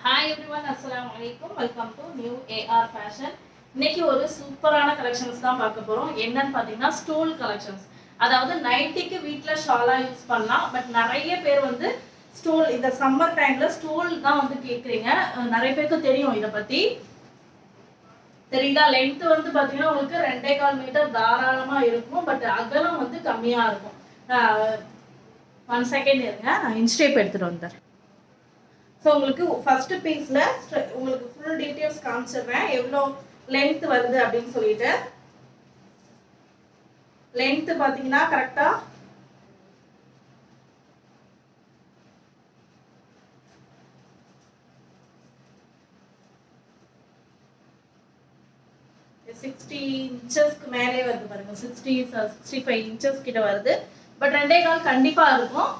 Hi everyone, assalamu alaikum. Welcome to New AR Fashion. இன்னைக்கு ஒரு சூப்பரான கலெக்ஷன்ஸ் தான் பார்க்க போறோம். என்னன்னு பாத்தீங்கன்னா ஸ்டோல் கலெக்ஷன்ஸ். அதாவது நைட்டிக்கு வீட்ல ஷாலா யூஸ் பண்ணலாம். பட் நிறைய பேர் வந்து ஸ்டோல் இந்த சம்மர் டைம்ல ஸ்டோல் தான் வந்து கேக்குறீங்க. நிறைய பேருக்கு தெரியும் இத பத்தி. தெரியுதா? லென்த் வந்து பாத்தீங்கன்னா உங்களுக்கு 2.25 மீட்டர் தாராளமா இருக்கும். பட் அகலம் வந்து கம்மியா இருக்கும். 1 செகண்ட் இருங்க. நான் இன்ஸ்டேப் எடுத்துட்டு வந்தேன். So உங்களுக்கு ஃபர்ஸ்ட் பீஸ்ல உங்களுக்கு ஃபுல் டீடைல்ஸ் காமிச்சிடுறேன் எவ்வளோ லென்த் வருது அப்படின்னு சொல்லிட்டு. லென்த் பாத்தீங்கன்னா கரெக்டா 60 இன்ச்சஸ்க்கு மேலே வருது பாருங்க. 65 இன்ச்சஸ் கிட்ட வருது. பட் 2.25 கண்டிப்பா இருக்கும்.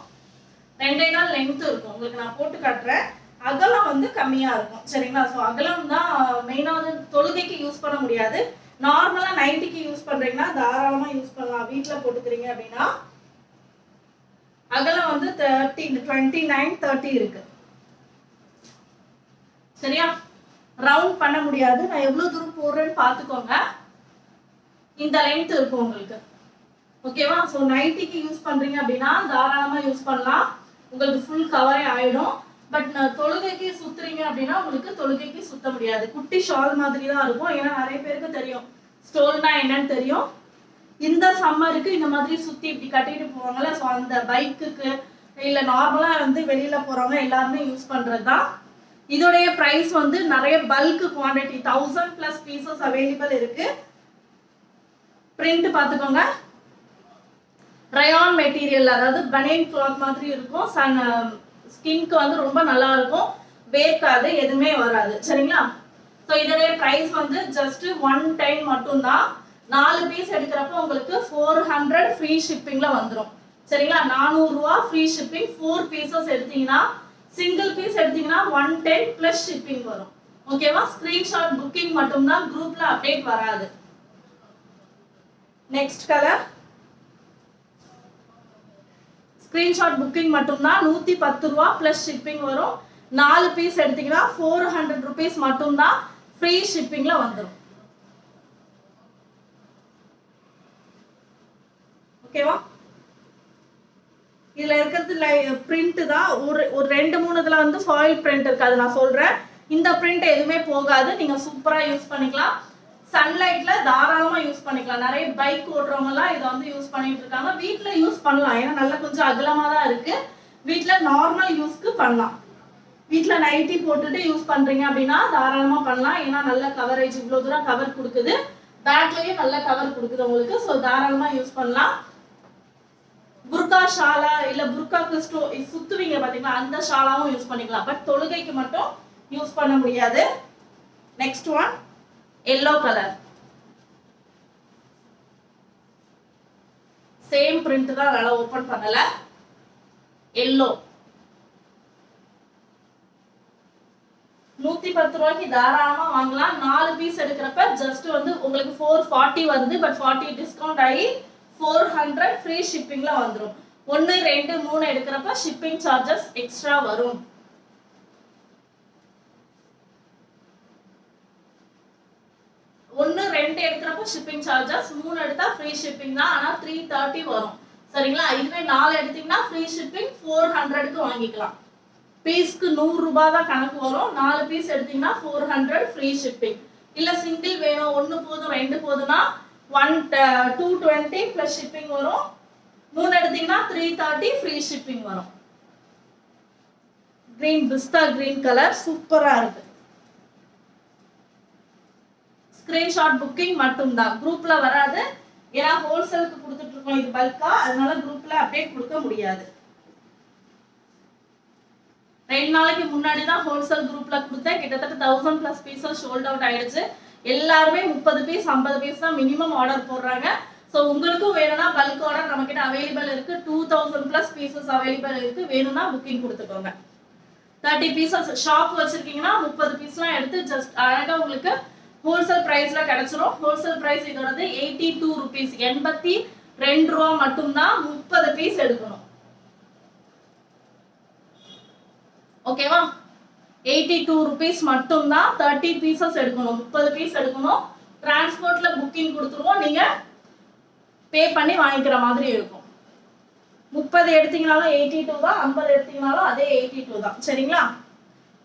2.25 லென்த் இருக்கும். உங்களுக்கு நான் போட்டு காட்டுறேன். அகலம் வந்து கம்மியா இருக்கும். சரிங்களா? ஸோ அகலம் தான் மெயினா வந்து தொழுகைக்கு யூஸ் பண்ண முடியாது. நார்மலா நைட்டிக்கு யூஸ் பண்றீங்கன்னா தாராளமா யூஸ் பண்ணலாம். வீட்டில் போட்டுக்கிறீங்க அப்படின்னா அகலம் வந்து 29-30 இருக்கு. சரியா? ரவுண்ட் பண்ண முடியாது. நான் எவ்வளவு தூரம் போடுறேன்னு பார்த்துக்கோங்க. இந்த லென்த் இருக்கும் உங்களுக்கு. ஓகேவா? ஸோ நைட்டிக்கு யூஸ் பண்றீங்க அப்படின்னா தாராளமா யூஸ் பண்ணலாம். உங்களுக்கு ஃபுல் கவரே ஆயிடும். பட் தொழுகைக்கு சுத்துறீங்க அப்படின்னா உங்களுக்கு தொழுகைக்கு சுத்த முடியாது. குட்டி ஷால் மாதிரி தான் இருக்கும். ஏன்னா நிறைய பேருக்கு தெரியும் ஸ்டோல்னா என்னன்னு தெரியும். இந்த சம்மருக்கு இந்த மாதிரி சுத்தி இப்படி கட்டிட்டு போவாங்கல்ல. ஸோ அந்த பைக்குக்கு இல்ல நார்மலா வந்து வெளியில போறவங்க எல்லாருமே யூஸ் பண்றதுதான். இதோடைய பிரைஸ் வந்து நிறைய பல்க் குவான்டிட்டி 1000+ பீசஸ் அவைலபிள் இருக்கு. பிரிண்ட் பாத்துக்கோங்க. ரயான் மெட்டீரியல், அதாவது பனியன் கிளாத் மாதிரி இருக்கும். ஸ்கின்க்கு வந்து ரொம்ப நல்லா இருக்கும். வேர்க்காது, எதுவுமே வராது. சரிங்களா? ஸோ இதோடைய பிரைஸ் வந்து ஜஸ்ட் 110 மட்டும்தான். 4 பீஸ் எடுக்கிறப்ப உங்களுக்கு 400 ஃப்ரீ ஷிப்பிங்ல வந்துடும். சரிங்களா? 400 ரூபா ஃப்ரீ ஷிப்பிங். 4 பீசஸ் எடுத்தீங்கன்னா, சிங்கிள் பீஸ் எடுத்தீங்கன்னா 110 பிளஸ் ஷிப்பிங் வரும். ஓகேவா? ஸ்கிரீன்ஷாட் புக்கிங் மட்டும்தான், குரூப்ல அப்டேட் வராது. நெக்ஸ்ட் கலர் ஸ்கிரீன்ஷாட் புக்கிங் மட்டும்தான். 110 ரூபா பிளஸ் ஷிப்பிங் வரும். 4 பீஸ் எடுத்தீங்கன்னா 400 rupees மட்டும்தான் ஃப்ரீ ஷிப்பிங்ல வந்துடும். ஓகேவா? இதுல இருக்கிறது பிரிண்ட் தான். ஒரு 2-3 இதுல வந்து ஃபாயில் பிரிண்ட் இருக்கு. அது நான் சொல்றேன். இந்த பிரிண்ட் எதுவுமே போகாது. நீங்க சூப்பரா யூஸ் பண்ணிக்கலாம். சன்லைட்ல தாராளமா யூஸ் பண்ணிக்கலாம். நிறைய பைக் ஓட்டுறவங்க எல்லாம் இதை வந்து யூஸ் பண்ணிட்டு இருக்காங்க. வீட்டுல யூஸ் பண்ணலாம். ஏன்னா நல்லா கொஞ்சம் அகலமா தான் இருக்கு. வீட்டுல நார்மல் யூஸ்க்கு பண்ணலாம். வீட்டுல நைட்டி போட்டுட்டு யூஸ் பண்றீங்க அப்படின்னா தாராளமா பண்ணலாம். ஏன்னா நல்ல கவரேஜ், இவ்வளவு தூரம் கவர் கொடுக்குது. பேக்லயும் நல்ல கவர் கொடுக்குது உங்களுக்கு. ஸோ தாராளமா யூஸ் பண்ணலாம். புர்கா ஷாலா இல்ல புர்காக்கு சுத்துவீங்க பாத்தீங்களா, அந்த ஷாலாவும் யூஸ் பண்ணிக்கலாம். பட் தொழுகைக்கு மட்டும் யூஸ் பண்ண முடியாது. Next one yellow color. Same print தான், நல்லா ஓபன் பண்ணல. yellow 110 ரூபாய்க்கு தாராளமா வாங்கலாம். 4 பீஸ் எடுக்கிறப்ப ஜஸ்ட் வந்து உங்களுக்கு 440 வருது. பட் 40 டிஸ்கவுண்ட் ஆகி 400 ஃப்ரீ ஷிப்பிங்ல வந்துடும். 1, 2, 3 எடுக்கிறப்ப ஷிப்பிங் சார்ஜஸ் எக்ஸ்ட்ரா வரும். 1, 2 எடுக்கிறப்ப ஷிப்பிங் சார்ஜஸ், 3 எடுத்தா ஃப்ரீ ஷிப்பிங் தான். ஆனா 330 வரும். சரிங்களா? இதுவே 4 எடுத்தீங்கன்னா ஃப்ரீ ஷிப்பிங் 400க்கு வாங்கிக்கலாம். பீஸ்க்கு 100 ரூபாய் தான் கணக்கு வரும். 4 பீஸ் எடுத்தீங்கன்னா 400 ஃப்ரீ ஷிப்பிங். இல்ல சிங்கிள் வேணும், 1 போதும் 2 போதும்னா 220 பிளஸ் ஷிப்பிங் வரும். 3 எடுத்தீங்கன்னா 330 ஃப்ரீ ஷிப்பிங் வரும். கிரீன், பிஸ்தா கிரீன் கலர் சூப்பரா இருக்கு. ஸ்கிரீன்ஷாட் புக்கிங் மட்டும்தான், குரூப்ல வராது. ஏன்னா ஹோல்சேலுக்கு கொடுத்துட்டு இருக்கோம் இது பல்கா, அதனால குரூப்ல அப்டேட் கொடுக்க முடியாது. 2 நாளைக்கு முன்னாடி தான் ஹோல்சேல் குரூப்ல கொடுத்தேன். கிட்டத்தட்ட 1000+ பீசஸ் சோல்ட் அவுட் ஆயிடுச்சு. எல்லாருமே 30 பீஸ் 50 பீஸ் தான் மினிமம் ஆர்டர் போடுறாங்க. ஸோ உங்களுக்கும் வேணும்னா பல்க் ஆர்டர் நம்ம கிட்ட அவைலபிள் இருக்கு. 2000+ பீசஸ் அவைலபிள் இருக்கு. வேணும்னா புக்கிங் கொடுத்துக்கோங்க. 30 பீசஸ் ஷாப் வச்சிருக்கீங்கன்னா 30 பீஸ்லாம் எடுத்து ஜஸ்ட் அழகா உங்களுக்கு ஹோல்சேல் பிரைஸ்ல கிடைச்சிரும். ஹோல்சேல் பிரைஸ் இதோடது 82 rupees, 82 ரூபா மட்டும்தான். 30 பீஸ் எடுக்கணும். ஓகேவா? 82 rupees மட்டும் தான் 30 pieces எடுக்கணும் 30 பீஸ் எடுக்கணும் டிரான்ஸ்போர்ட்ல புக்கிங் கொடுத்துருவோம் நீங்க பே பண்ணி வாங்கிக்கிற மாதிரி இருக்கும் 30 எடுத்தீங்கனாலும் 82 தான் 50 எடுத்தீங்கனாலும் அதே 82 தான் சரிங்களா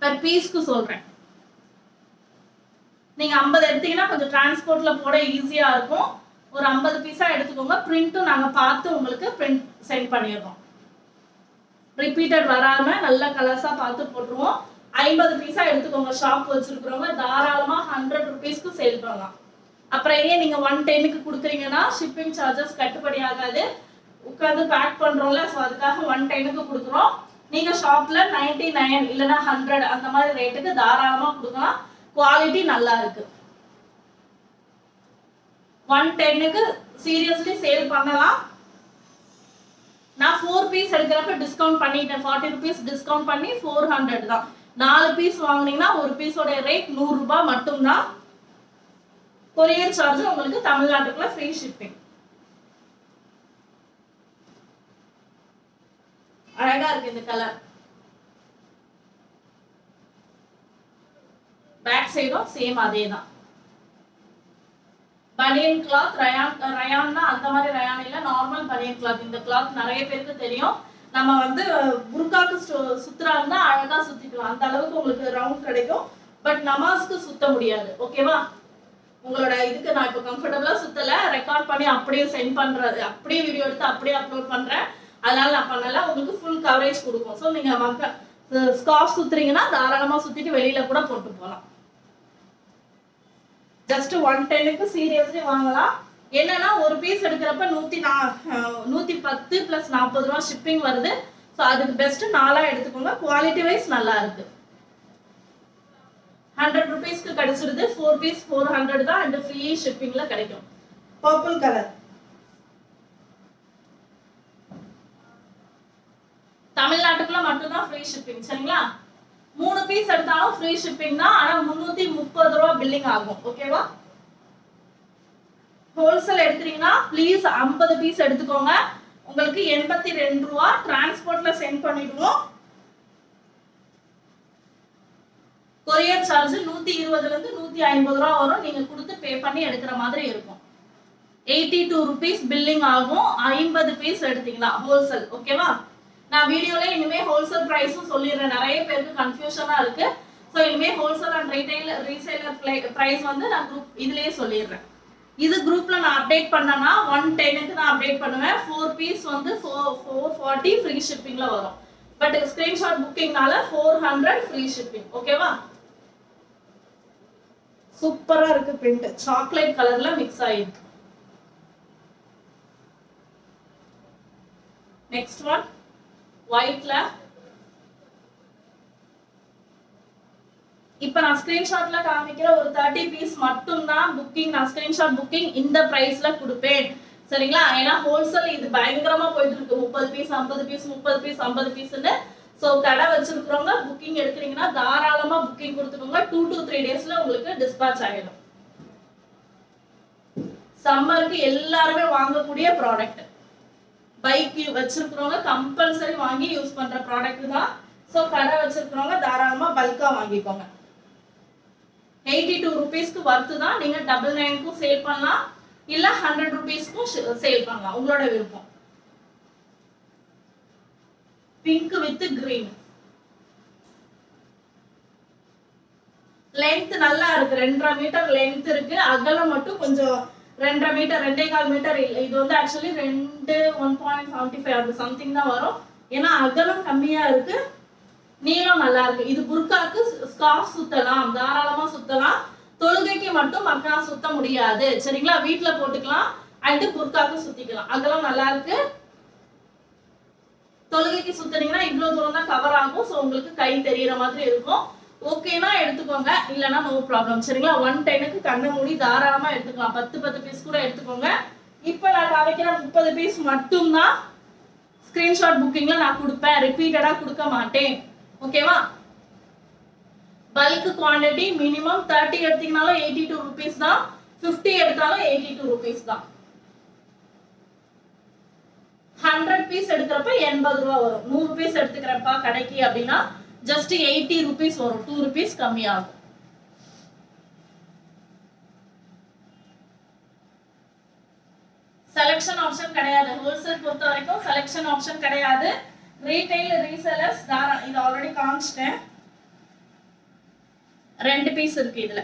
per பீஸ்க்கு சொல்றேன் நீங்க 50 எடுத்தீங்கன்னா கொஞ்சம் டிரான்ஸ்போர்ட்ல போட ஈஸியா இருக்கும் ஒரு 50 பீஸா எடுத்துக்கோங்க பிரிண்டும் நாங்க பார்த்து உங்களுக்கு பிரிண்ட் சென்ட் பண்ணிடுறோம் ரிப்பீட்டட் வராம நல்ல கலர்ஸா பார்த்து போட்டுருவோம் 50 பீஸா எடுத்துக்கோங்க ஷாப் வச்சிருக்கிறவங்க தாராளமா 100 rupeesக்கு சேல் பண்ணலாம் அப்புறம் ஏன் நீங்க 110க்கு கொடுக்குறீங்கன்னா ஷிப்பிங் சார்ஜஸ் கட்டுப்படி ஆகாது உட்கார்ந்து பேக் பண்றோம்ல சோ அதுக்காக 110க்கு கொடுக்குறோம் நீங்க ஷாப்ல 99 இல்லனா 100 அந்த மாதிரி ரேட்டுக்கு தாராளமா கொடுக்கலாம் குவாலிட்டி நல்லா இருக்கு 110க்கு சீரியஸ்லி சேல் பண்ணலாம் நான் 4 பீஸ் எடுக்கிறப்ப டிஸ்கவுண்ட் பண்ணிட்டேன் 40 rupees டிஸ்கவுண்ட் பண்ணி 400 தான் 4 பீஸ் வாங்குனீங்கன்னா ஒரு பீஸோட ரேட் 100 ரூபாய் மட்டும் தான் கொரியர் சார்ஜ் உங்களுக்கு தமிழ்நாட்டுக்குள்ள ஃப்ரீ ஷிப்பிங் அழகா இருக்கு இந்த கலர் பேக் சைடும் சேம் அதேதான் பனியன் கிளாத் ரயான்னா அந்த மாதிரி ரயான் இல்ல நார்மல் பனியன் கிளாத் இந்த கிளாத் நிறைய பேருக்கு தெரியும் நம்ம வந்து புர்காக்கு சுத்துறா இருந்தா அழகா சுத்திக்கலாம் அந்த அளவுக்கு உங்களுக்கு ரவுண்ட் கிடைக்கும் பட் நமாஸ்க்கு சுத்த முடியாது ஓகேவா உங்களோட இதுக்கு நான் இப்போ கம்ஃபர்டபுளா சுத்தல ரெக்கார்ட் பண்ணி அப்படியே சென்ட் பண்றது அப்படியே வீடியோ எடுத்து அப்படியே அப்லோட் பண்றேன் அதனால நான் பண்ணல உங்களுக்கு ஃபுல் கவரேஜ் கொடுக்கும் ஸோ நீங்க ஸ்கார்ஃப் சுத்துறீங்கன்னா தாராளமா சுத்திட்டு வெளியில கூட போட்டு போகலாம் ஜஸ்ட் 110க்கு சீரியஸ்லி வாங்கலாம் என்னன்னா ஒரு பீஸ் எடுக்கிறப்ப 110 plus 40 ரூபாய் ஷிப்பிங் வருது ஸோ அதுக்கு பெஸ்ட் 4 எடுத்துக்கோங்க குவாலிட்டி வைஸ் நல்லா இருக்கு 100 rupeesக்கு கிடைச்சிருது 4 பீஸ் 400 தான் அண்ட் ஃப்ரீ ஷிப்பிங்ல கிடைக்கும் பர்பிள் கலர் தமிழ்நாட்டுக்குள்ள மட்டும் தான் ஃப்ரீ ஷிப்பிங் சரிங்களா 3 பீஸ் எடுத்தாலும் ஃப்ரீ ஷிப்பிங் தான் ஆனா 330 ரூபாய் பில்லிங் ஆகும் ஓகேவா ஹோல்சேல் எடுத்தீங்கன்னா ப்ளீஸ் 50 பீஸ் எடுத்துக்கோங்க உங்களுக்கு 82 ரூபாய் டிரான்ஸ்போர்ட்ல சென்ட் பண்ணிடுவோம் கொரியர் சார்ஜ் 120 ல இருந்து 150 ரூபாய் வரும் நீங்க கொடுத்து பே பண்ணி எடுக்கிற மாதிரி இருக்கும் 82 rupees பில்லிங் ஆகும் 50 பீஸ் எடுத்தீங்கன்னா ஹோல்சேல் ஓகேவா நான் வீடியோல இனிமே ஹோல்சேல் பிரைஸும் சொல்லிடுறேன் நிறைய பேருக்கு கன்ஃபியூஷனா இருக்கு சோ இனிமே ஹோல்சேல் அண்ட் ரீசேலர் பிரைஸ் வந்து நான் குரூப் இதுலயே சொல்லிடுறேன் இது குரூப்ல நான் அப்டேட் பண்ணனா 110க்கு நான் அப்டேட் பண்ணுவேன் 4 பீஸ் வந்து 440 ஃப்ரீ ஷிப்பிங்ல வரும் பட் ஸ்கிரீன்ஷாட் புக்கிங்னால 400 ஃப்ரீ ஷிப்பிங் ஓகேவா சூப்பரா இருக்கு பிரிண்ட் சாக்லேட் கலர்ல மிக்ஸ் ஆயிருக்கு நெக்ஸ்ட் ஒன் ஒயிட்ல இப்போ நான் ஸ்கிரீன்ஷாட்ல காமிக்கிற ஒரு 30 பீஸ் மட்டும் தான் புக்கிங் நான் ஸ்கிரீன்ஷாட் புக்கிங் இந்த பிரைஸ்ல கொடுப்பேன் சரிங்களா ஏன்னா ஹோல்சேல் இது பயங்கரமா போயிட்டு இருக்கு 30 பீஸ் 50 பீஸ் 30 பீஸ் 50 பீஸ்னு சோ கடை வச்சிருக்கிறவங்க புக்கிங் எடுக்கிறீங்கன்னா தாராளமா புக்கிங் கொடுத்துக்கோங்க 2 to 3 டேஸ்ல உங்களுக்கு டிஸ்பாட்ச் ஆயிடும் சம்மருக்கு எல்லாருமே வாங்கக்கூடிய ப்ராடக்ட் பைக் வச்சிருக்கிறவங்க கம்பல்சரி வாங்கி யூஸ் பண்ற ப்ராடக்ட் தான் சோ கடை வச்சிருக்கிறவங்க தாராளமா பல்கா வாங்கிக்கோங்க 82 rupeesக்கு வர்த்து தான் நீங்க 99க்கு சேல் பண்ணலாம் இல்ல 100 rupeesக்கு சேல் பண்ணலாம் உங்களோட விருப்பம் பிங்க் வித் கிரீன் லெந்த் நல்லா இருக்கு 2.5 மீட்டர் லெந்த் இருக்கு அகலம் மட்டும் கொஞ்சம் 2.5 மீட்டர் 2.25 மீட்டர் இல்ல இது வந்து एक्चुअली 1.75 அது சம்திங் தான் வரும் ஏன்னா அகலம் கம்மியா இருக்கு நீளம் நல்லா இருக்கு இது புர்காக்கு ஸ்கார்ஃப் சுத்தலாம் தாராளமா சுத்தலாம் தொழுகைக்கு மட்டும் மக்கா சுத்த முடியாது சரிங்களா வீட்ல போட்டுக்கலாம் அண்ட் புர்காக்கு சுத்திக்கலாம் அகலம் நல்லா இருக்கு தொழுகைக்கு சுத்தனீங்கன்னா இவ்வளவு தூரம் தான் கவர் ஆகும் சோ உங்களுக்கு கை தெரியற மாதிரி இருக்கும் ஓகேனா எடுத்துக்கோங்க இல்லனா நோ ப்ராப்ளம் சரிங்களா 110க்கு கண்ண மூடி தாராளமா எடுத்துக்கலாம் 10 பீஸ் கூட எடுத்துக்கோங்க இப்போ நான் காமிக்கிற 30 பீஸ் மட்டும் தான் ஸ்கிரீன்ஷாட் புக்கிங்ல நான் கொடுப்பேன் ரிப்பீட்டடா கொடுக்க மாட்டேன் ஓகேவா பல்க் குவாண்டிட்டி மினிமம் 30 எடுத்தீங்கனாலும் 82 rupees தான் 50 எடுத்தாலும் 82 rupees தான் 100 பீஸ் எடுக்கிறப்ப 80 ரூபாய் வரும் 100 பீஸ் எடுத்துக்கிறப்பா கடைக்கு அப்படின்னா ஜஸ்ட் 80 rupees வரும், 2 rupees கம்மியாகும். செலக்ஷன் ஆப்ஷன் கிடையாது. ஹோல்சேல் பொறுத்த வரைக்கும் செலக்ஷன் ஆப்ஷன் கிடையாது. ரீட்டைல் ரீசெல்லர்ஸ் இது ஆல்ரெடி காமிச்சிட்டேன். 2 பீஸ் இருக்கு இதுல.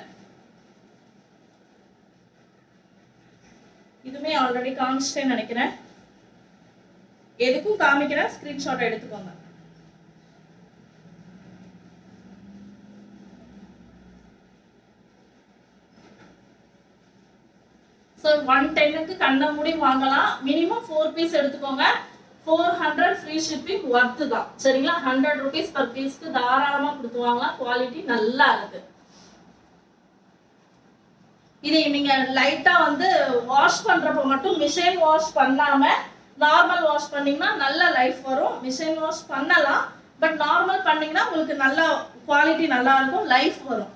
இதுமே ஆல்ரெடி காமிச்சிட்டேன்னு நினைக்கிறேன். எதுக்கும் காமிக்கிறேன், ஸ்கிரீன்ஷாட் எடுத்துக்கோங்க. So 110க்கு கண்ண மூடி வாங்கலாம். மினிமம் 4 பீஸ் எடுத்துக்கோங்க. 400 ஃப்ரீ ஷிப்பிங் வர்த் தான். சரிங்களா? 100 rupees per பீஸ்க்கு தாராளமா கொடுத்து வாங்கலாம். குவாலிட்டி நல்லா இருக்கு. இது நீங்க லைட்டா வந்து வாஷ் பண்றப்ப மட்டும் மிஷின் வாஷ் பண்ணாம நார்மல் வாஷ் பண்ணீங்கன்னா நல்ல லைஃப் வரும். மிஷின் வாஷ் பண்ணலாம், பட் நார்மல் பண்ணீங்கன்னா உங்களுக்கு நல்ல குவாலிட்டி நல்லா இருக்கும், லைஃப் வரும்.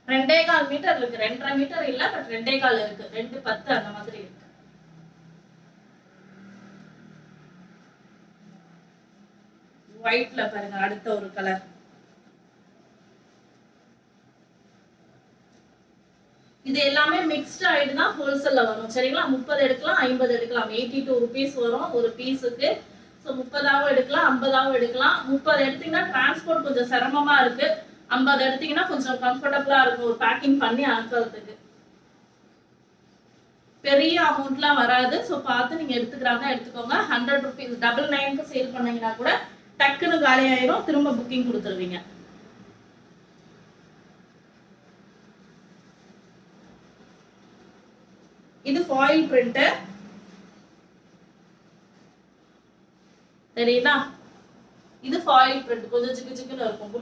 ரெண்டே கால் மீட்டர் இருக்கு, 2.5 மீட்டர் இல்ல, பட் 2 கால் இருக்கு, 2.10 அந்த மாதிரி இருக்கு. ஒயிட்ல பாருங்க அடுத்த ஒரு கலர். இது எல்லாமே மிக்ஸ்ட் ஆயிடுனா ஹோல்சேல்ல வரும். சரிங்களா? 30 எடுக்கலாம், 50 எடுக்கலாம். 82 rupees வரும் ஒரு பீஸுக்கு. ஸோ 30ஆவும் எடுக்கலாம், 50ஆவும் எடுக்கலாம். 30 எடுத்தீங்கன்னா டிரான்ஸ்போர்ட் கொஞ்சம் சிரமமா இருக்கு. 50 எடுத்தீங்கன்னா கொஞ்சம் கம்ஃபர்டபுளா இருக்கும் ஒரு பேக்கிங் பண்ணி அனுப்புறதுக்கு. பெரிய அமௌண்ட்லாம் வராது. ஸோ பார்த்து நீங்க எடுத்துக்கிறாங்க எடுத்துக்கோங்க. 100 rupees 99க்கு சேல் பண்ணீங்கன்னா கூட டக்குன்னு காலி ஆயிரும், திரும்ப புக்கிங் கொடுத்துருவீங்க. இது ஃபாயில் பிரிண்ட். தெரியுதா? இது ஃபாயில் பிரிண்ட், கொஞ்சம் ஜிகு ஜிகுன்னு இருக்கும்.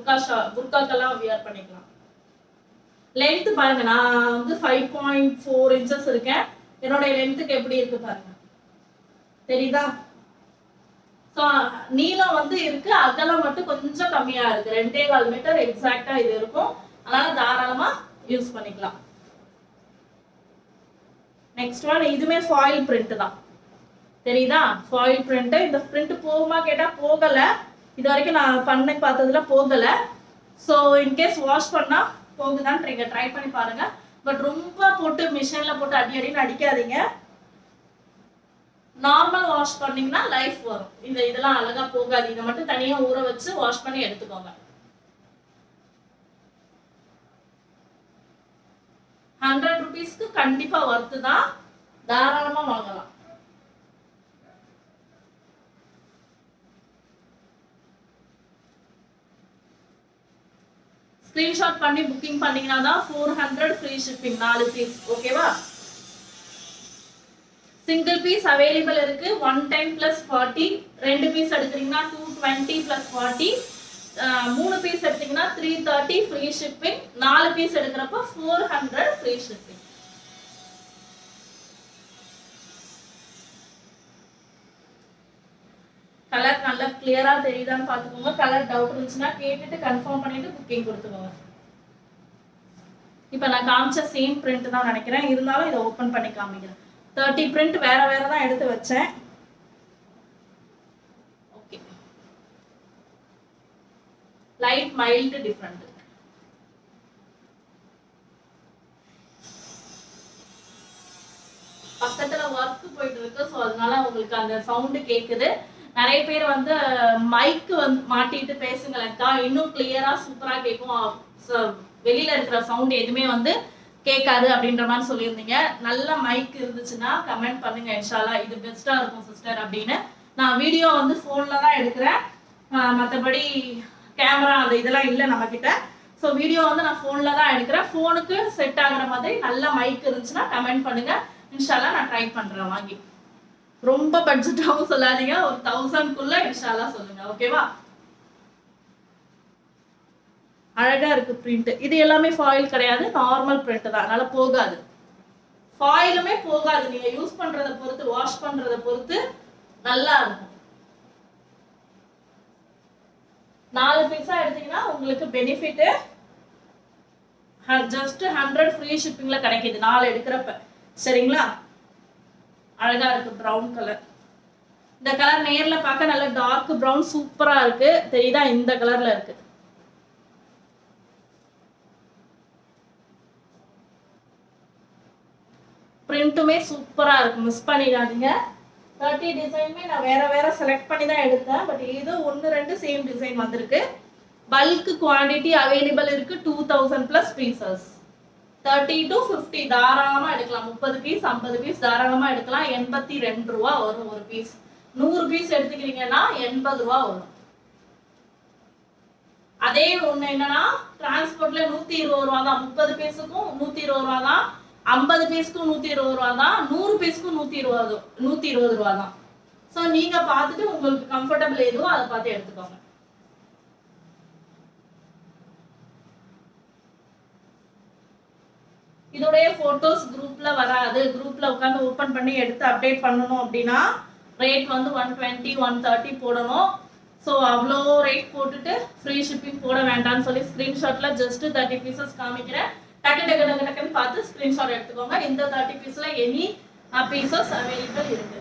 புர்காக்கெல்லாம் வியர் பண்ணிக்கலாம். லென்த் பாருங்க, நான் வந்து 5.4 inches இருக்கேன். என்னோட லென்த்துக்கு எப்படி இருக்கு பாருங்க. தெரியுதா? ஸோ நீளம் வந்து இருக்கு, அகலம் மட்டும் கொஞ்சம் கம்மியா இருக்கு. 2.25 மீட்டர் எக்ஸாக்டா இது இருக்கும். அதனால தாராளமா யூஸ் பண்ணிக்கலாம். நெக்ஸ்ட் ஒன், இதுமே ஃபாயில் பிரிண்ட் தான். தெரியுதா? Foil print. இந்த பிரிண்ட் போகுமா கேட்டா போகல. இது வரைக்கும் நான் பண்ணி பார்த்ததுல போகல. ஸோ இன்கேஸ் வாஷ் பண்ணா போகுதான்னு நீங்க ட்ரை பண்ணி பாருங்க. பட் ரொம்ப போட்டு மிஷின்ல போட்டு அடின்னு அடிக்காதீங்க. நார்மல் வாஷ் பண்ணீங்கன்னா லைஃப் வரும். இதெல்லாம் அழகா போகாது. இதை மட்டும் தனியா ஊற வச்சு வாஷ் பண்ணி எடுத்துக்கோங்க. 100 rupeesக்கு கண்டிப்பா வர்த்து தான், தாராளமா வாங்கலாம். ஸ்கிரீன்ஷாட் பண்ணி புக்கிங் பண்ணீங்கன்னா தான் 400 ஃப்ரீ ஷிப்பிங் 4 பீஸ். ஓகேவா? சிங்கிள் பீஸ் அவைலபிள் இருக்கு. 110 plus 40. 2 பீஸ் எடுத்தீங்கன்னா 220 plus 40. 3 பீஸ் எடுத்தீங்கன்னா 330 ஃப்ரீ ஷிப்பிங். 4 பீஸ் எடுக்கிறப்ப 400 ஃப்ரீ ஷிப்பிங். கலர் நல்லா கிளியரா தெரியுதான்னு பாத்துக்கோங்க. கலர் டவுட் இருந்துச்சுன்னா கேட்டுட்டு கன்ஃபார்ம் பண்ணிட்டு புக்கிங் கொடுத்துக்கோங்க. இப்ப நான் காமிச்ச சேம் பிரிண்ட் தான் நினைக்கிறேன், இருந்தாலும் இதை ஓபன் பண்ணி காமிக்கிறேன். 30 print வேற வேற தான் எடுத்து வச்சேன். Okay, light mild different. பக்கத்துல வர்க் போயிட்டு இருக்கு. ஸோ அதனால உங்களுக்கு அந்த சவுண்டு கேக்குது. நிறைய பேர் வந்து மைக் வந்து மாட்டிட்டு பேசுங்களேக்கா, இன்னும் கிளியரா சூப்பரா கேட்கும், வெளியில இருக்கிற சவுண்ட் எதுவுமே வந்து கேட்காது அப்படின்ற மாதிரி சொல்லியிருந்தீங்க. நல்ல மைக் இருந்துச்சுன்னா கமெண்ட் பண்ணுங்க. இன்ஷால்லா இது பெஸ்டா இருக்கும் சிஸ்டர் அப்படின்னு. நான் வீடியோ வந்து போன்ல தான் எடுக்கிறேன், மற்றபடி கேமரா அந்த இதெல்லாம் இல்லை நம்ம கிட்ட. ஸோ வீடியோ வந்து நான் போன்ல தான் எடுக்கிறேன். போனுக்கு செட் ஆகுற மாதிரி நல்ல மைக் இருந்துச்சுன்னா கமெண்ட் பண்ணுங்க. இன்ஷால்லா நான் ட்ரை பண்றேன் வாங்கி. ரொம்ப பட்ஜெட்டாகவும் சொல்லாதீங்க, ஒரு 1000க்குள்ள இன்ஷால்லா சொல்லுங்க. ஓகேவா? அழகா இருக்கு பிரிண்ட். இது எல்லாமே ஃபாயில் கிடையாது, நார்மல் பிரிண்ட் தான், அதனால போகாது. ஃபாயிலுமே போகாது. நீங்க யூஸ் பண்றதை பொறுத்து, வாஷ் பண்றதை பொறுத்து நல்லா இருக்கும். 4 பீஸா எடுத்தீங்கன்னா உங்களுக்கு பெனிஃபிட் ஜஸ்ட் 100 ஃப்ரீ ஷிப்பிங்ல கிடைக்குது 4 எடுக்கிறப்ப. சரிங்களா? அழகா இருக்கு பிரவுன் கலர். இந்த கலர் நேர்ல பார்க்க நல்ல டார்க் பிரவுன் சூப்பரா இருக்கு. தெரியுதா? இந்த கலர்ல இருக்கு. பிரிண்ட்டுமே சூப்பரா இருக்கு, மிஸ் பண்ணிடாதீங்க. 30 டிசைனுமே நான் வேற வேற செலக்ட் பண்ணி தான் எடுத்தேன். பட் இது 1-2 சேம் டிசைன் வந்திருக்கு. பல்க் குவாண்டிட்டி அவைலபிள் இருக்கு. 2000 பிளஸ் பீசஸ். 30 to 50 தாராளமா எடுக்கலாம். 30 பீஸ் 50 பீஸ் தாராளமா எடுக்கலாம். 82 ரூபா வரும் ஒரு பீஸ். 100 பீஸ் எடுத்துக்கிறீங்கன்னா 80 ரூபா வரும். அதே ஒண்ணு என்னன்னா டிரான்ஸ்போர்ட்ல 120 ரூபா தான். 30 பீஸுக்கும் 120 ரூபா தான். 50 பீஸ்க்கும் 120 ரூபா தான். 100 பீஸ்க்கும் 120 ரூபா தான். சோ நீங்க பார்த்துட்டு உங்களுக்கு கம்ஃபர்டபிள் எதுவோ அதை பார்த்து எடுத்துக்கோங்க. இதோடைய போட்டோஸ் குரூப்ல வராது. குரூப்ல உட்காந்து ஓபன் பண்ணி எடுத்து அப்டேட் பண்ணணும் அப்படின்னா ரேட் வந்து 120 130 போடணும். ஸோ அவ்வளோ ரேட் போட்டுட்டு ஃப்ரீ ஷிப்பிங் போட வேண்டாம்னு சொல்லி ஸ்கிரீன்ஷாட்ல ஜஸ்ட் 30 பீசஸ் காமிக்கிறேன். டக்குன்னு பார்த்து ஸ்கிரீன்ஷாட் எடுத்துக்கோங்க. இந்த 30 பீஸ்ல எனி பீசஸ் அவைலபிள் இருக்கு.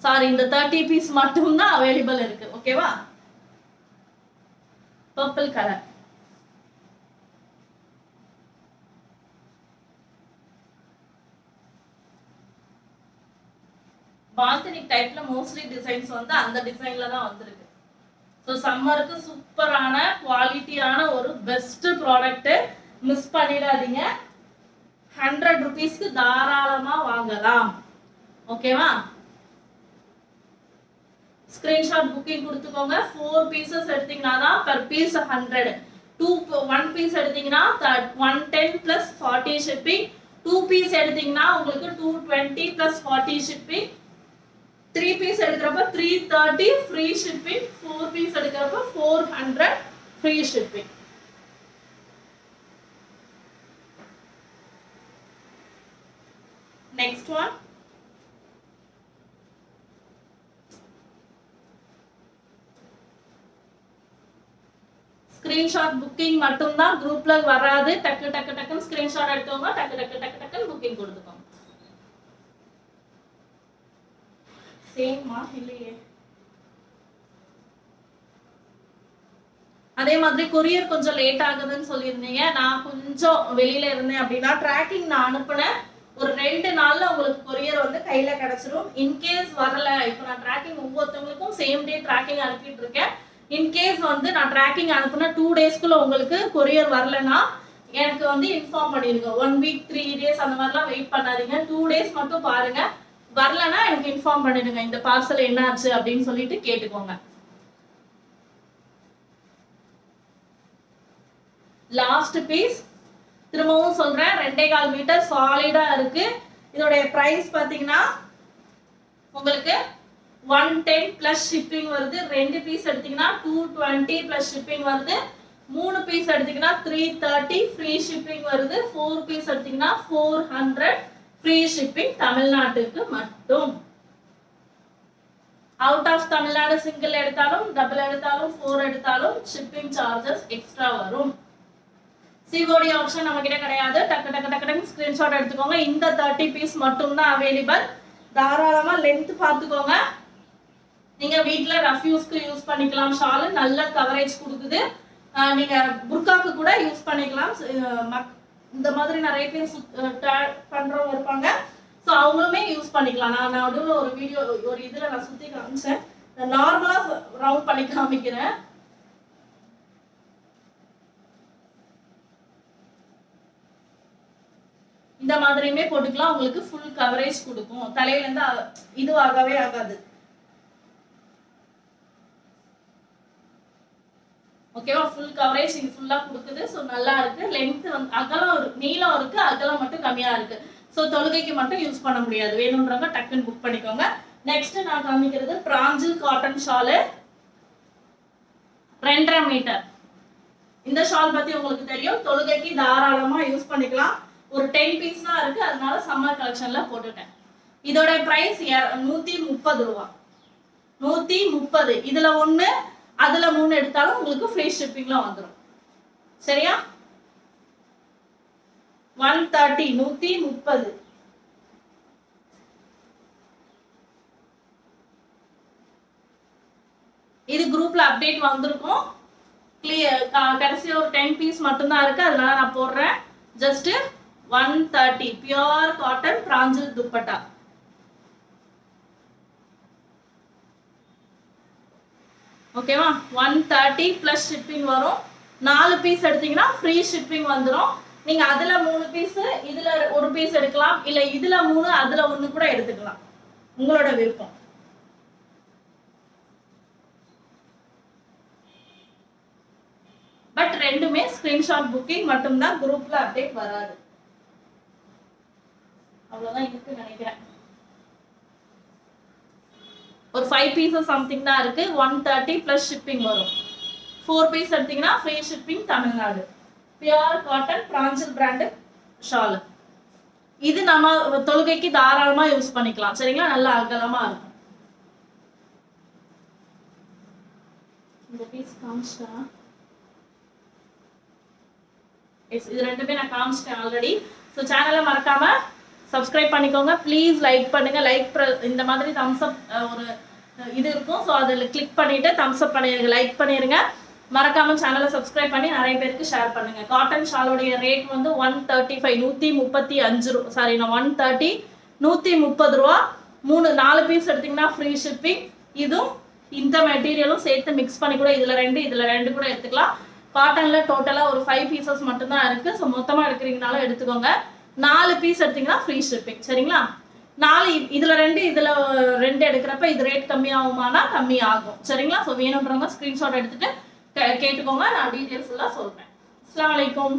சாரி, இந்த 30 பீஸ் மட்டும் தான் அவைலபிள் இருக்கு. ஓகேவா? Purple colour. பால்கனிக் டைப்ல மோஸ்ட்லி டிசைன்ஸ் வந்து அந்த டிசைன்ல தான் வந்திருக்கு. ஸோ சம்மருக்கு சூப்பரான குவாலிட்டியான ஒரு பெஸ்ட் ப்ராடக்ட், மிஸ் பண்ணிடாதீங்க. 100 ருபீஸ்க்கு தாராளமா வாங்கலாம். ஓகேவா? ஸ்கிரீன்ஷாட் புக்கிங் கொடுத்துக்கோங்க. 4 பீசஸ் எடுத்தீங்கன்னா தான் per piece 100. 1 பீஸ் எடுத்தீங்கன்னா 110 plus 40 shipping. 2 பீஸ் எடுத்தீங்கன்னா உங்களுக்கு 220 plus 40 shipping. 3 பீஸ் எடுக்கிறப்ப 330 free shipping. 4 பீஸ் எடுக்கிறப்ப 400 free shipping. Next one. Screenshot booking மட்டும் தான், குரூப்ல வராது. டக்கு ஸ்கிரீன்ஷாட் எடுத்துக்கோங்க. டக்கு புக்கிங் கொடுத்துக்கோங்க. சேமா இல்லையே. அதே மாதிரி கொரியர் கொஞ்சம் லேட் ஆகுதுன்னு சொல்லியிருந்தீங்க. நான் கொஞ்சம் வெளியில இருந்தேன் அப்படின்னா ட்ராக்கிங் நான் அனுப்புனேன். ஒரு 2 நாள்ல உங்களுக்கு கொரியர் வந்து கையில கிடைச்சிரும். இன்கேஸ் வரல, இப்போ நான் ட்ராக்கிங் ஒவ்வொருத்தவங்களுக்கும் சேம் டே ட்ராக்கிங் அனுப்பிட்டு இருக்கேன். இன்கேஸ் வந்து நான் ட்ராக்கிங் அனுப்புன 2 டேஸ்க்குள்ள உங்களுக்கு கொரியர் வரலன்னா எனக்கு வந்து இன்ஃபார்ம் பண்ணிருங்க. 1 வீக் 3 டேஸ் அந்த மாதிரிலாம் வெயிட் பண்ணாதீங்க. 2 டேஸ் மட்டும் பாருங்க. வரலன்னா எனக்கு இன்ஃபார்ம் பண்ணிடுங்க, இந்த பார்சல் என்ன ஆச்சு அப்படின்னு சொல்லிட்டு கேட்டுக்கோங்க. லாஸ்ட் பீஸ் திரும்பவும் சொல்றேன், 2.25 மீட்டர் சாலிடா இருக்கு. இதோட பிரைஸ் பாத்தீங்கன்னா உங்களுக்கு 110 பிளஸ் ஷிப்பிங் வருது. 2 பீஸ் எடுத்தீங்கன்னா 220 பிளஸ் ஷிப்பிங் வருது. 3 பீஸ் எடுத்தீங்கன்னா 330 ஃப்ரீ ஷிப்பிங் வருது. 4 பீஸ் எடுத்தீங்கன்னா 400 ஃப்ரீ ஷிப்பிங் தமிழ்நாட்டுக்கு மட்டும். அவுட் ஆஃப் தமிழ்நாடு சிங்கிள் எடுத்தாலும், டபுள் எடுத்தாலும், 4 எடுத்தாலும் ஷிப்பிங் சார்ஜஸ் எக்ஸ்ட்ரா வரும். சிஓடி ஆப்ஷன் நம்ம கிட்ட கிடையாது. டக்கு ஸ்கிரீன்ஷாட் எடுத்துக்கோங்க. இந்த 30 பீஸ் மட்டும் தான் அவைலபிள். தாராளமா லென்த் பார்த்துக்கோங்க. நீங்க வீட்ல ரஃப் யூஸ்க்கு யூஸ் பண்ணிக்கலாம். ஷால் நல்ல கவரேஜ் கொடுக்குது. நீங்க புர்காக்கு கூட யூஸ் பண்ணிக்கலாம். இந்த மாதிரி நிறைய பேர் பண்றவங்க இருப்பாங்க. ஸோ அவங்களுமே யூஸ் பண்ணிக்கலாம். நான் நடுவில் ஒரு வீடியோ ஒரு இதுல நான் சுத்தி காமிச்சேன். நார்மலா ரவுண்ட் பண்ணி காமிக்கிறேன். இந்த மாதிரியுமே போட்டுக்கலாம். உங்களுக்கு ஃபுல் கவரேஜ் கொடுக்கும். தலையில இருந்து இது ஆகவே ஆகாது. ஓகேவா? ஃபுல் கவரேஜ் இது ஃபுல்லா கொடுக்குது. ஸோ நல்லா இருக்கு. லென்த் வந்து அகலம் நீளம் இருக்கு, அகலம் மட்டும் கம்மியா இருக்கு. ஸோ தொழுகைக்கு மட்டும் யூஸ் பண்ண முடியாது. வேணும்ன்றவங்க டக்குன்னு புக் பண்ணிக்கோங்க. நெக்ஸ்ட் நான் காமிக்கிறது பிராஞ்சில் காட்டன் ஷாலு 2.5 மீட்டர். இந்த ஷால் பத்தி உங்களுக்கு தெரியும். தொழுகைக்கு தாராளமா யூஸ் பண்ணிக்கலாம். ஒரு 10 பீஸ் தான் இருக்கு, அதனால சம்மர் கலெக்ஷன்ல போட்டுட்டேன். இதோட பிரைஸ் 130 ரூபா. 130. இதுல 1 அதுல 3 எடுத்தாலும் உங்களுக்கு ஃப்ரீ ஷிப்பிங்ல வந்துடும். சரியா? 130 130. இது குரூப்ல அப்டேட் வந்திருக்கும். கிளியர் கடைசி ஒரு 10 பீஸ் மட்டும் தான் இருக்கு, அதனால நான் போடுறேன். Just 130 pure cotton பிராஞ்சல் dupatta. ஓகேவா? 130 பிளஸ் ஷிப்பிங் வரும். 4 பீஸ் எடுத்தீங்கன்னா ஃப்ரீ ஷிப்பிங் வந்துடும். நீங்க அதுல 3 பீஸ் இதுல ஒரு பீஸ் எடுக்கலாம், இல்ல இதுல 3 அதுல 1 கூட எடுத்துக்கலாம், உங்களோட விருப்பம். பட் ரெண்டுமே ஸ்கிரீன்ஷாட் புக்கிங் மட்டும்தான், குரூப்ல அப்டேட் வராது. அவ்வளவுதான் இருக்கு நினைக்கிறேன். ஒரு 5 பீசஸ் சம்திங் தான் இருக்கு. 130 பிளஸ் ஷிப்பிங் வரும். 4 பீஸ் எடுத்தீங்கன்னா free shipping Tamil Nadu. Pure cotton Pranjal brand shawl. இது நம்ம தொழுகைக்கு தாராளமா யூஸ் பண்ணிக்கலாம். சரிங்களா? நல்லா அகலமா இருக்கும். இந்த பீஸ் காமிச்சா இது ரெண்டுமே நான் காமிச்சிட்டேன் ஆல்ரெடி. ஸோ சேனலை மறக்காம சப்ஸ்கிரைப் பண்ணிக்கோங்க. ப்ளீஸ் லைக் பண்ணுங்க. லைக் இந்த மாதிரி தம்ஸ் அப் ஒரு இது இருக்கும். ஸோ அதில் கிளிக் பண்ணிட்டு தம்ஸ் அப் பண்ணிடுங்க, லைக் பண்ணிடுங்க. மறக்காம சேனலை சப்ஸ்கிரைப் பண்ணி நிறைய பேருக்கு ஷேர் பண்ணுங்க. காட்டன் ஷாலோடைய ரேட் வந்து 135 135 சாரி நான் 130 130 ரூபா. 4 பீஸ் எடுத்தீங்கன்னா ஃப்ரீ ஷிப்பிங். இதுவும் இந்த மெட்டீரியலும் சேர்த்து மிக்ஸ் பண்ணி கூட இதுல 2 கூட எடுத்துக்கலாம். காட்டன்ல டோட்டலா ஒரு 5 பீசஸ் மட்டும் தான் இருக்கு. ஸோ மொத்தமா எடுக்கிறீங்கனாலும் எடுத்துக்கோங்க. 4 பீஸ் எடுத்தீங்கன்னா ஃப்ரீ ஷிப்பிங். சரிங்களா? 4 இதுல 2 இதுல 2 எடுக்கிறப்ப இது ரேட் கம்மி ஆகுமானா கம்மி ஆகும். சரிங்களா? ஸோ வேணுன்றவங்க ஸ்கிரீன்ஷாட் எடுத்துட்டு கேட்டுக்கோங்க. நான் டீட்டெயில்ஸ் எல்லாம் சொல்றேன். அஸ்ஸலாமு அலைக்கும்.